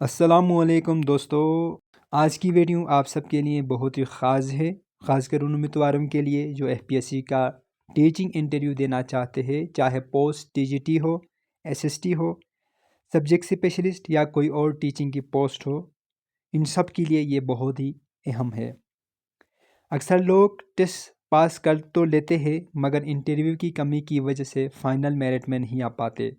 अस्सलामुअलैकुम दोस्तों। आज की वीडियो आप सबके लिए बहुत ही ख़ास है, ख़ासकर उन उम्मीदवारों के लिए जो एफपीएससी का टीचिंग इंटरव्यू देना चाहते हैं, चाहे पोस्ट टीजीटी हो, एसएसटी हो, सब्जेक्ट स्पेशलिस्ट या कोई और टीचिंग की पोस्ट हो। इन सब के लिए ये बहुत ही अहम है। अक्सर लोग टेस्ट पास कर तो लेते हैं मगर इंटरव्यू की कमी की वजह से फाइनल मेरिट में नहीं आ पाते।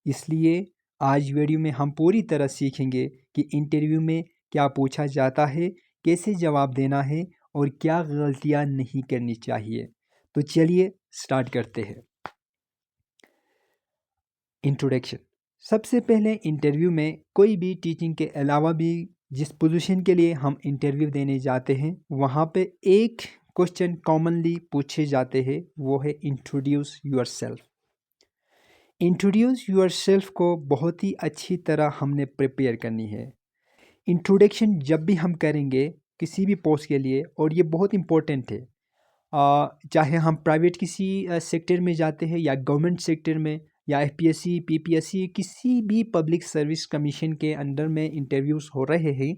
इसलिए आज वीडियो में हम पूरी तरह सीखेंगे कि इंटरव्यू में क्या पूछा जाता है, कैसे जवाब देना है और क्या गलतियां नहीं करनी चाहिए। तो चलिए स्टार्ट करते हैं। इंट्रोडक्शन। सबसे पहले इंटरव्यू में कोई भी टीचिंग के अलावा भी जिस पोजीशन के लिए हम इंटरव्यू देने जाते हैं वहाँ पे एक क्वेश्चन कॉमनली पूछे जाते हैं, वो है इंट्रोड्यूस योरसेल्फ। इंट्रोड्यूस योरसेल्फ को बहुत ही अच्छी तरह हमने प्रिपेयर करनी है। इंट्रोडक्शन जब भी हम करेंगे किसी भी पोस्ट के लिए, और ये बहुत इम्पोर्टेंट है, चाहे हम प्राइवेट किसी सेक्टर में जाते हैं या गवर्नमेंट सेक्टर में या एफपीएससी पीपीएससी किसी भी पब्लिक सर्विस कमीशन के अंडर में इंटरव्यूज़ हो रहे हैं,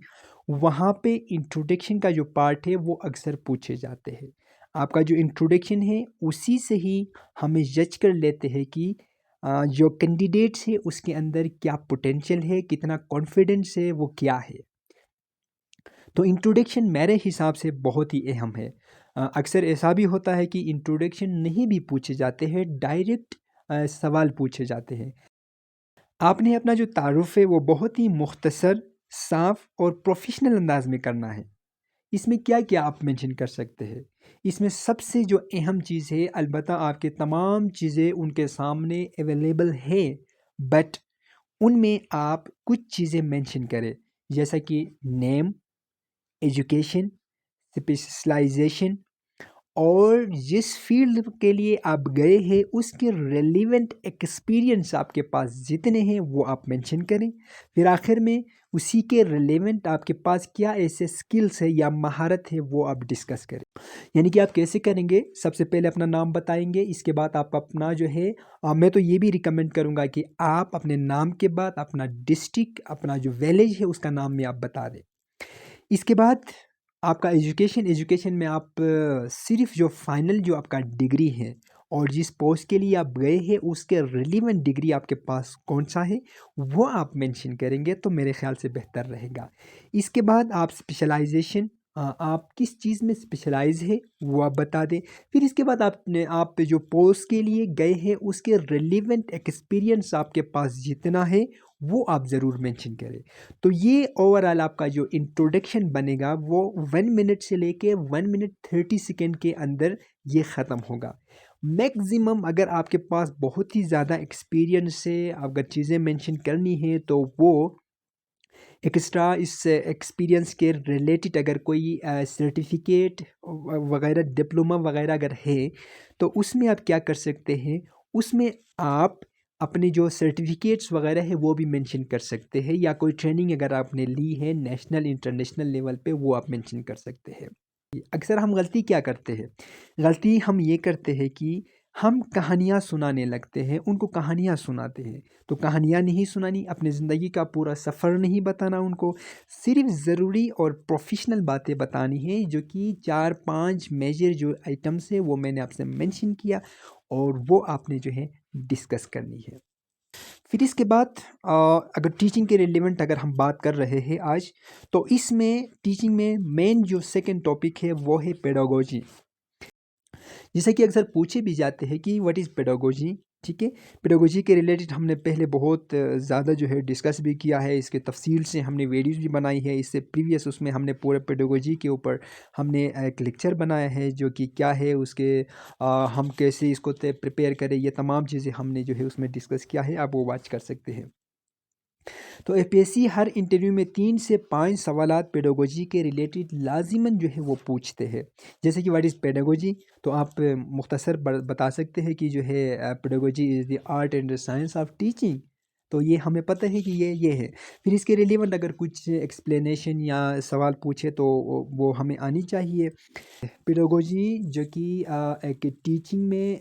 वहाँ पे इंट्रोडक्शन का जो पार्ट है वो अक्सर पूछे जाते हैं। आपका जो इंट्रोडक्शन है उसी से ही हमें जज कर लेते हैं कि जो कैंडिडेट्स है उसके अंदर क्या पोटेंशियल है, कितना कॉन्फिडेंस है, वो क्या है। तो इंट्रोडक्शन मेरे हिसाब से बहुत ही अहम है। अक्सर ऐसा भी होता है कि इंट्रोडक्शन नहीं भी पूछे जाते हैं, डायरेक्ट सवाल पूछे जाते हैं। आपने अपना जो तारुफ है वो बहुत ही मुख्तसर, साफ और प्रोफेशनल अंदाज में करना है। इसमें क्या क्या आप मेंशन कर सकते हैं? इसमें सबसे जो अहम चीज़ है, अलबत्ता आपके तमाम चीज़ें उनके सामने अवेलेबल है, बट उनमें आप कुछ चीज़ें मेंशन करें, जैसा कि नेम, एजुकेशन, स्पेशलाइजेशन और जिस फील्ड के लिए आप गए हैं उसके रेलिवेंट एक्सपीरियंस आपके पास जितने हैं वो आप मेंशन करें। फिर आखिर में उसी के रेलिवेंट आपके पास क्या ऐसे स्किल्स है या महारत है वो आप डिस्कस करें। यानी कि आप कैसे करेंगे, सबसे पहले अपना नाम बताएंगे, इसके बाद आप अपना जो है मैं तो ये भी रिकमेंड करूँगा कि आप अपने नाम के बाद अपना डिस्ट्रिक्ट, अपना जो विलेज है उसका नाम भी आप बता दें। इसके बाद आपका एजुकेशन में आप सिर्फ जो फाइनल जो आपका डिग्री है और जिस पोस्ट के लिए आप गए हैं उसके रिलेवेंट डिग्री आपके पास कौन सा है वो आप मेंशन करेंगे तो मेरे ख्याल से बेहतर रहेगा। इसके बाद आप स्पेशलाइजेशन, आप किस चीज़ में स्पेशलाइज है वो आप बता दें। फिर इसके बाद आप जो पोस्ट के लिए गए हैं उसके रिलेवेंट एक्सपीरियंस आपके पास जितना है वो आप ज़रूर मेंशन करें। तो ये ओवरऑल आपका जो इंट्रोडक्शन बनेगा वो 1 मिनट से लेके 1 मिनट 30 सेकेंड के अंदर ये ख़त्म होगा। मैक्सिमम अगर आपके पास बहुत ही ज़्यादा एक्सपीरियंस है, अगर चीज़ें मेंशन करनी है तो वो एक्स्ट्रा इस एक्सपीरियंस के रिलेटेड अगर कोई सर्टिफिकेट वगैरह, डिप्लोमा वगैरह अगर है तो उसमें आप क्या कर सकते हैं, उसमें आप अपने जो सर्टिफिकेट्स वगैरह है वो भी मेंशन कर सकते हैं, या कोई ट्रेनिंग अगर आपने ली है नेशनल इंटरनेशनल लेवल पे वो आप मेंशन कर सकते हैं। अक्सर हम गलती क्या करते हैं, गलती हम ये करते हैं कि हम कहानियाँ सुनाने लगते हैं, उनको कहानियाँ सुनाते हैं। तो कहानियाँ नहीं सुनानी, अपनी ज़िंदगी का पूरा सफ़र नहीं बताना उनको, सिर्फ ज़रूरी और प्रोफेशनल बातें बतानी है, जो कि 4-5 मेजर जो आइटम्स है वो मैंने आपसे मेंशन किया और वो आपने जो है डिस्कस करनी है। फिर इसके बाद अगर टीचिंग के रिलेवेंट अगर हम बात कर रहे हैं आज, तो इसमें टीचिंग में मेन जो सेकंड टॉपिक है वो है पेडागोजी। जैसे कि अक्सर पूछे भी जाते हैं कि व्हाट इज़ पेडागोजी। ठीक है, पेडागोजी के रिलेटेड हमने पहले बहुत ज़्यादा जो है डिस्कस भी किया है, इसके तफसील से हमने वीडियोस भी बनाई है। इससे प्रीवियस उसमें हमने पूरे पेडागोजी के ऊपर हमने एक लेक्चर बनाया है, जो कि क्या है उसके हम कैसे इसको प्रिपेयर करें, ये तमाम चीज़ें हमने जो है उसमें डिस्कस किया है, आप वो वॉच कर सकते हैं। तो एपीएससी हर इंटरव्यू में 3 से 5 सवालात पेडागोजी के रिलेटेड लाजिमन जो है वो पूछते हैं। जैसे कि व्हाट इज़ पेडागोजी, तो आप मुख्तसर बता सकते हैं कि जो है pedagogy is the art and the science of teaching. तो ये हमें पता है कि ये है। फिर इसके रिलेवेंट अगर कुछ एक्सप्लेनेशन या सवाल पूछे तो वो हमें आनी चाहिए। पेडागोजी जो कि एक टीचिंग में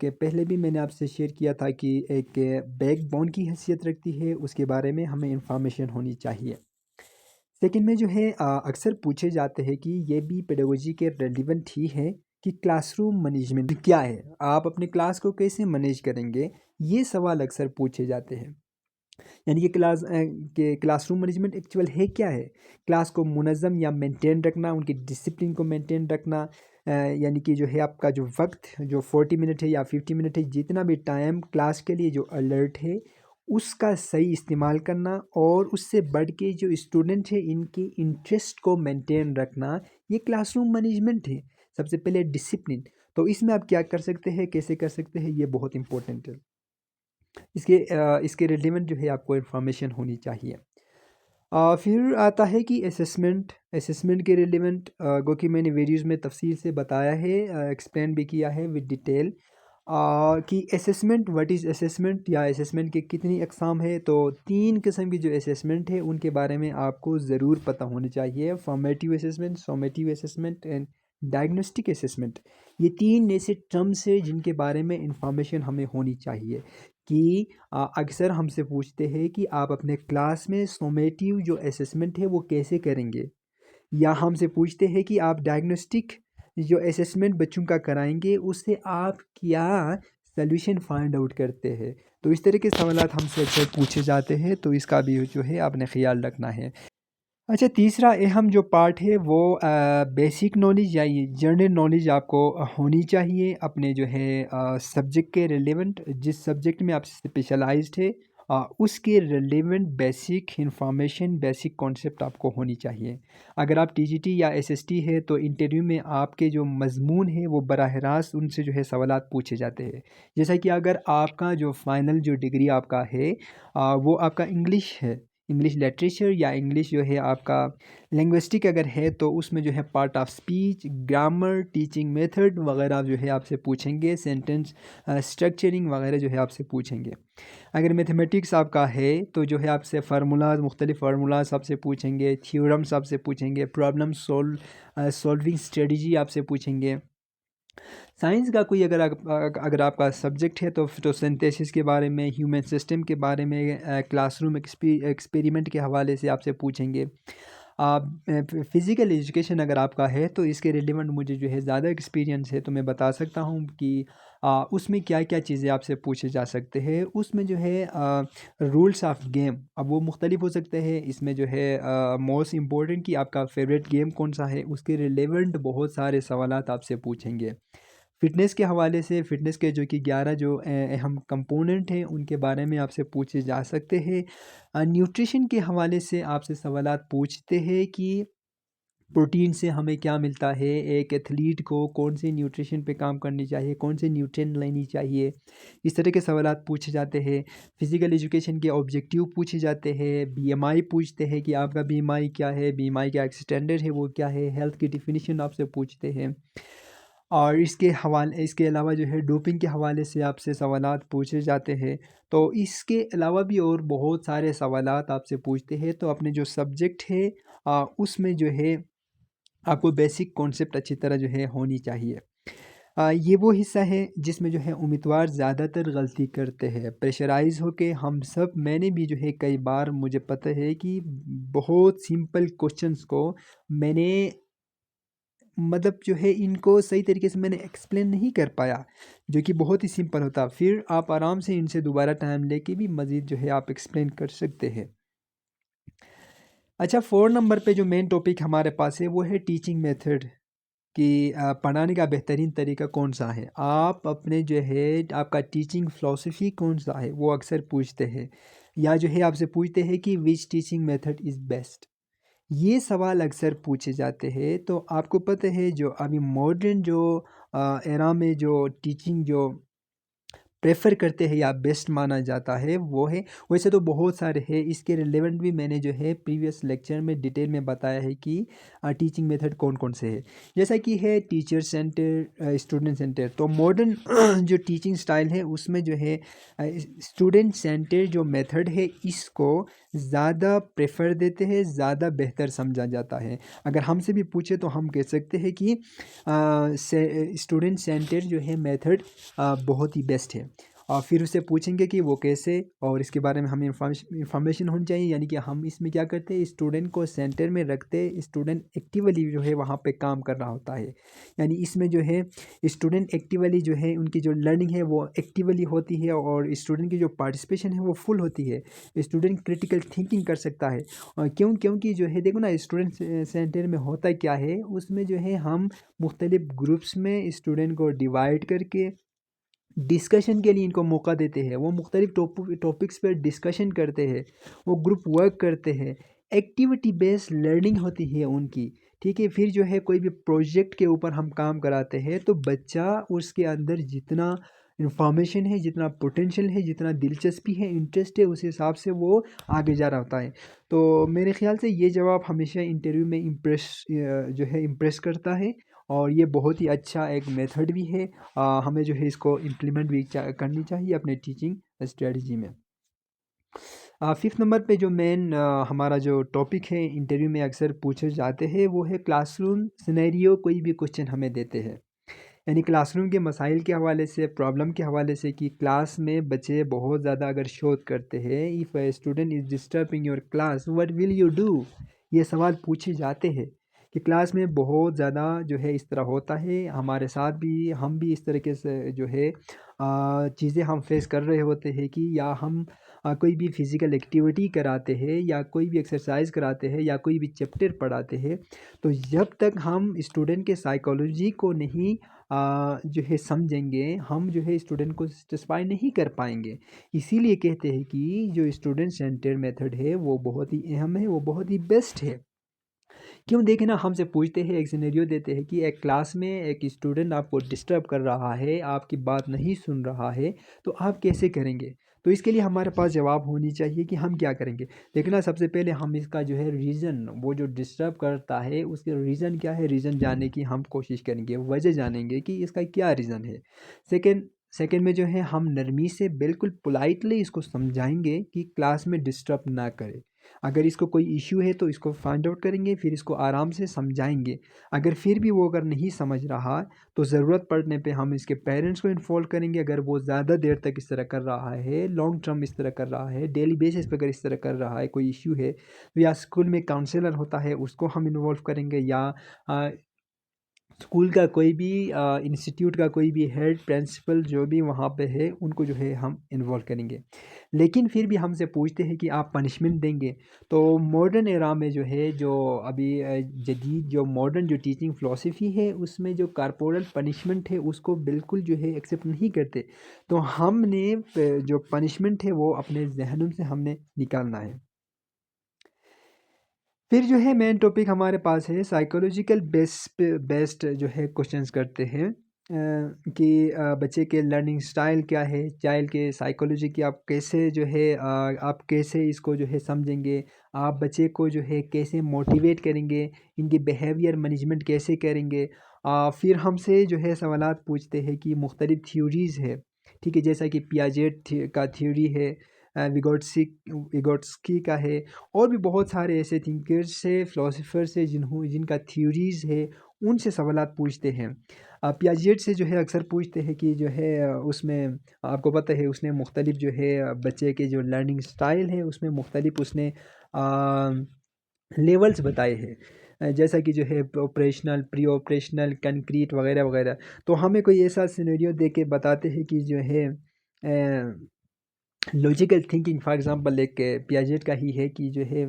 के पहले भी मैंने आपसे शेयर किया था कि एक बैकबोन की हैसियत रखती है, उसके बारे में हमें इंफॉर्मेशन होनी चाहिए। सेकंड में जो है अक्सर पूछे जाते हैं कि ये भी पेडागोजी के रेलिवेंट ही है कि क्लासरूम मैनेजमेंट क्या है, आप अपने क्लास को कैसे मैनेज करेंगे, ये सवाल अक्सर पूछे जाते हैं। यानी कि क्लासरूम मैनेजमेंट एक्चुअल है क्या है। क्लास को मुनज़्ज़म या मेंटेन रखना, उनकी डिसिप्लिन को मेंटेन रखना, यानी कि जो है आपका जो वक्त जो 40 मिनट है या 50 मिनट है, जितना भी टाइम क्लास के लिए जो अलर्ट है उसका सही इस्तेमाल करना, और उससे बढ़ के जो स्टूडेंट है इनके इंटरेस्ट को मेंटेन रखना, ये क्लासरूम मैनेजमेंट है। सबसे पहले डिसिप्लिन, तो इसमें आप क्या कर सकते हैं, कैसे कर सकते हैं, ये बहुत इंपॉर्टेंट है। इसके रिलेवेंट जो है आपको इन्फॉर्मेशन होनी चाहिए। फिर आता है कि असेसमेंट के रिलेवेंट गो कि मैंने वीडियोज़ में तफसील से बताया है, एक्सप्लेन भी किया है विद डिटेल कि असेसमेंट, व्हाट इज़ असेसमेंट या असेसमेंट के कितनी अक़साम है। तो 3 किस्म की जो असेसमेंट है उनके बारे में आपको ज़रूर पता होनी चाहिए। Formative assessment, summative assessment and diagnostic assessment. ये 3 ऐसे टर्म्स है जिनके बारे में इंफॉर्मेशन हमें होनी चाहिए कि अक्सर हमसे पूछते हैं कि आप अपने क्लास में सॉमेटिव जो असेसमेंट है वो कैसे करेंगे, या हमसे पूछते हैं कि आप डायग्नोस्टिक जो असेसमेंट बच्चों का कराएंगे उससे आप क्या सॉल्यूशन फाइंड आउट करते हैं। तो इस तरह के सवालात हमसे अक्सर पूछे जाते हैं, तो इसका भी जो है आपने ख्याल रखना है। अच्छा, तीसरा अहम जो पार्ट है वो बेसिक नॉलेज या ये जनरल नॉलेज आपको होनी चाहिए अपने जो है सब्जेक्ट के रिलेवेंट, जिस सब्जेक्ट में आप स्पेशलाइज्ड है उसके relevant basic information, basic concept आपको होनी चाहिए। अगर आप टीजीटी या एसएसटी है तो इंटरव्यू में आपके जो मजमून है वो बराह रास्त उनसे जो है सवालात पूछे जाते हैं। जैसा कि अगर आपका जो फाइनल जो डिग्री आपका है वो आपका इंग्लिश है, इंग्लिश लिटरेचर या इंग्लिश जो है आपका लिंग्विस्टिक अगर है, तो उसमें जो है part of speech, grammar, teaching method वगैरह जो है आपसे पूछेंगे, सेंटेंस स्ट्रक्चरिंग वगैरह जो है आपसे पूछेंगे। अगर मैथमेटिक्स आपका है तो जो है आपसे फार्मूलाज, मुख्तलिफ फार्मूलाज आपसे पूछेंगे, थ्योरम्स आपसे पूछेंगे, प्रॉब्लम सॉल्विंग स्ट्रेटजी आपसे पूछेंगे। साइंस का कोई अगर आपका सब्जेक्ट है तो फोटोसिंथेसिस के बारे में, ह्यूमन सिस्टम के बारे में, क्लासरूम एक्सपेरिमेंट के हवाले से आपसे पूछेंगे। फ़िज़िकल एजुकेशन अगर आपका है तो इसके रिलेवेंट मुझे जो है ज़्यादा एक्सपीरियंस है, तो मैं बता सकता हूँ कि उसमें क्या क्या चीज़ें आपसे पूछे जा सकते हैं। उसमें जो है रूल्स ऑफ गेम, अब वो मुख्तलिफ हो सकते हैं। इसमें जो है मोस्ट इम्पोर्टेंट कि आपका फेवरेट गेम कौन सा है, उसके रिलेवेंट बहुत सारे सवालात आपसे पूछेंगे। फ़िटनेस के हवाले से, फ़िटनेस के जो कि 11 जो अहम कंपोनेंट हैं उनके बारे में आपसे पूछे जा सकते हैं। न्यूट्रिशन के हवाले से आपसे सवालात पूछते हैं कि प्रोटीन से हमें क्या मिलता है, एक एथलीट को कौन से न्यूट्रिशन पे काम करनी चाहिए, कौन से न्यूट्रिएंट लेनी चाहिए, इस तरह के सवालात पूछे जाते हैं। फ़िज़िकल एजुकेशन के ऑब्जेक्टिव पूछे जाते हैं। बीएमआई पूछते हैं कि आपका बीएमआई क्या है, बीएमआई का एक स्टैंडर्ड है वो क्या है, हेल्थ की डेफिनेशन आपसे पूछते हैं। और इसके अलावा जो है डोपिंग के हवाले से आपसे सवालात पूछे जाते हैं। तो इसके अलावा भी और बहुत सारे सवालात आपसे पूछते हैं। तो अपने जो सब्जेक्ट है उसमें जो है आपको बेसिक कॉन्सेप्ट अच्छी तरह जो है होनी चाहिए। ये वो हिस्सा है जिसमें जो है उम्मीदवार ज़्यादातर गलती करते हैं। प्रेशराइज़ होके हम सब, मैंने भी जो है कई बार, मुझे पता है कि बहुत सिंपल क्वेश्चंस को मैंने मतलब जो है इनको सही तरीके से मैंने एक्सप्लेन नहीं कर पाया, जो कि बहुत ही सिंपल होता। फिर आप आराम से इनसे दोबारा टाइम लेके भी मज़ीद जो है आप एक्सप्लेन कर सकते हैं। अच्छा, 4 नंबर पे जो मेन टॉपिक हमारे पास है वो है टीचिंग मेथड कि पढ़ाने का बेहतरीन तरीका कौन सा है। आप अपने जो है आपका टीचिंग फ़िलॉसफ़ी कौन सा है वो अक्सर पूछते हैं, या जो है आपसे पूछते हैं कि which teaching method is best. ये सवाल अक्सर पूछे जाते हैं। तो आपको पता है जो अभी मॉडर्न जो एरा में जो टीचिंग जो प्रेफर करते हैं या बेस्ट माना जाता है वो है। वैसे तो बहुत सारे हैं, इसके रिलेवेंट भी मैंने जो है प्रीवियस लेक्चर में डिटेल में बताया है कि टीचिंग मेथड कौन कौन से हैं। जैसा कि है टीचर सेंटर, स्टूडेंट सेंटर। तो मॉडर्न जो टीचिंग स्टाइल है उसमें जो है स्टूडेंट सेंटर जो मेथड है इसको ज़्यादा प्रेफर देते हैं, ज़्यादा बेहतर समझा जाता है। अगर हमसे भी पूछे तो हम कह सकते हैं कि स्टूडेंट सेंटर जो है मेथड बहुत ही बेस्ट है। और फिर उससे पूछेंगे कि वो कैसे, और इसके बारे में हमें इंफॉर्मेशन होनी चाहिए। यानी कि हम इसमें क्या करते हैं, स्टूडेंट को सेंटर में रखते, स्टूडेंट एक्टिवली जो है वहाँ पे काम कर रहा होता है। यानी इसमें जो है स्टूडेंट एक्टिवली जो है उनकी जो लर्निंग है वो एक्टिवली होती है, और स्टूडेंट की जो पार्टिसिपेशन है वो फुल होती है। स्टूडेंट क्रिटिकल थिंकिंग कर सकता है। और क्योंकि जो है देखो ना, स्टूडेंट सेंटर में होता क्या है, उसमें जो है हम मुख्तलिफ ग्रुप्स में स्टूडेंट को डिवाइड करके डिस्कशन के लिए इनको मौका देते हैं। वो मुख्तलिफ टॉपिक्स पर डिस्कशन करते हैं, वो ग्रुप वर्क करते हैं, एक्टिविटी बेस्ड लर्निंग होती है उनकी। ठीक है, फिर जो है कोई भी प्रोजेक्ट के ऊपर हम काम कराते हैं तो बच्चा उसके अंदर जितना इंफॉर्मेशन है, जितना पोटेंशियल है, जितना दिलचस्पी है, इंटरेस्ट है, उस हिसाब से वो आगे जा रहा होता है। तो मेरे ख्याल से ये जवाब हमेशा इंटरव्यू में इम्प्रेस करता है, और ये बहुत ही अच्छा एक मेथड भी है। हमें जो है इसको इम्प्लीमेंट भी करनी चाहिए अपने टीचिंग स्ट्रेटजी में। फिफ्थ नंबर पे जो मेन हमारा जो टॉपिक है इंटरव्यू में अक्सर पूछे जाते हैं वो है क्लासरूम सिनेरियो। कोई भी क्वेश्चन हमें देते हैं, यानी क्लासरूम के मसाइल के हवाले से, प्रॉब्लम के हवाले से, कि क्लास में बच्चे बहुत ज़्यादा अगर शोध करते हैं, if a student is disturbing your class what will you do, ये सवाल पूछे जाते हैं। कि क्लास में बहुत ज़्यादा जो है इस तरह होता है, हमारे साथ भी, हम भी इस तरीके से जो है चीज़ें हम फेस कर रहे होते हैं कि या हम कोई भी फिज़िकल एक्टिविटी कराते हैं या कोई भी एक्सरसाइज कराते हैं या कोई भी चैप्टर पढ़ाते हैं, तो जब तक हम स्टूडेंट के साइकोलॉजी को नहीं जो है समझेंगे, हम जो है स्टूडेंट को सेटिस्फाई नहीं कर पाएंगे। इसीलिए कहते हैं कि जो स्टूडेंट सेंटर मेथड है वो बहुत ही अहम है, वो बहुत ही बेस्ट है। क्यों, देखें ना, हमसे पूछते हैं, एक सिनेरियो देते हैं कि एक क्लास में एक स्टूडेंट आपको डिस्टर्ब कर रहा है, आपकी बात नहीं सुन रहा है, तो आप कैसे करेंगे। तो इसके लिए हमारे पास जवाब होनी चाहिए कि हम क्या करेंगे। देखना, सबसे पहले हम इसका जो है रीज़न, वो जो डिस्टर्ब करता है उसके रीज़न क्या है, रीज़न जानने की हम कोशिश करेंगे, वजह जानेंगे कि इसका क्या रीज़न है। सेकेंड में जो है हम नरमी से बिल्कुल पोलाइटली इसको समझाएंगे कि क्लास में डिस्टर्ब ना करे। अगर इसको कोई इश्यू है तो इसको फाइंड आउट करेंगे, फिर इसको आराम से समझाएंगे। अगर फिर भी वो अगर नहीं समझ रहा तो ज़रूरत पड़ने पे हम इसके पेरेंट्स को इन्वॉल्व करेंगे। अगर वो ज़्यादा देर तक इस तरह कर रहा है, लॉन्ग टर्म इस तरह कर रहा है, डेली बेसिस पर अगर इस तरह कर रहा है, कोई इश्यू है, तो या स्कूल में काउंसलर होता है उसको हम इन्वॉल्व करेंगे, या स्कूल का कोई भी इंस्टीट्यूट का कोई भी हेड, प्रिंसिपल जो भी वहाँ पे है, उनको जो है हम इन्वॉल्व करेंगे। लेकिन फिर भी हमसे पूछते हैं कि आप पनिशमेंट देंगे। तो मॉडर्न एरा में जो है, जो अभी जदीद जो मॉडर्न जो टीचिंग फ़िलासफ़ी है उसमें जो कॉर्पोरल पनिशमेंट है उसको बिल्कुल जो है एक्सेप्ट नहीं करते। तो हमने जो पनिशमेंट है वो अपने जहनों से हमने निकालना है। फिर जो है मेन टॉपिक हमारे पास है साइकोलॉजिकल बेस्ड जो है क्वेश्चंस करते हैं कि बच्चे के लर्निंग स्टाइल क्या है, चाइल्ड के साइकोलॉजी की आप कैसे जो है आप कैसे इसको जो है समझेंगे, आप बच्चे को जो है कैसे मोटिवेट करेंगे, इनकी बिहेवियर मैनेजमेंट कैसे करेंगे। फिर हमसे जो है सवालात पूछते हैं कि मुख्तलिफ थ्योरीज़ है, ठीक है, जैसा कि पियाजेट का थ्योरी है, विगोट्स्की का है, और भी बहुत सारे ऐसे थिंकर्स से, फ़िलासफ़र्स है जिनका थ्योरीज़ है, उनसे सवालात पूछते हैं। पियाजेट से जो है अक्सर पूछते हैं कि जो है उसमें आपको पता है उसने मुख्तलिफ जो है बच्चे के जो लर्निंग स्टाइल है उसमें मुख्तलिफ उसने लेवल्स बताए हैं, जैसा कि जो है ऑपरेशनल, प्री ऑपरेशनल, कंक्रीट वगैरह वगैरह। तो हमें कोई ऐसा सिनेरियो दे के बताते हैं कि जो है लॉजिकल थिंकिंग, फॉर एग्जांपल एक पियाजेट का ही है कि जो है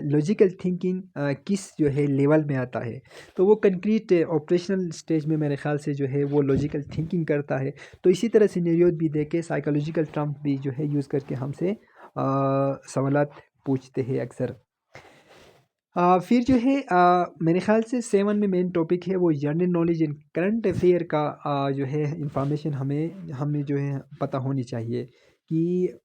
लॉजिकल थिंकिंग किस जो है लेवल में आता है, तो वो कंक्रीट ऑपरेशनल स्टेज में मेरे ख्याल से जो है वो लॉजिकल थिंकिंग करता है। तो इसी तरह सिनेरियो भी दे के साइकोलॉजिकल टर्म भी जो है यूज़ करके हमसे सवालात पूछते हैं अक्सर। फिर जो है मेरे ख़्याल से 7 में मेन टॉपिक है वो general knowledge and current affair का जो है इंफॉर्मेशन हमें जो है पता होनी चाहिए कि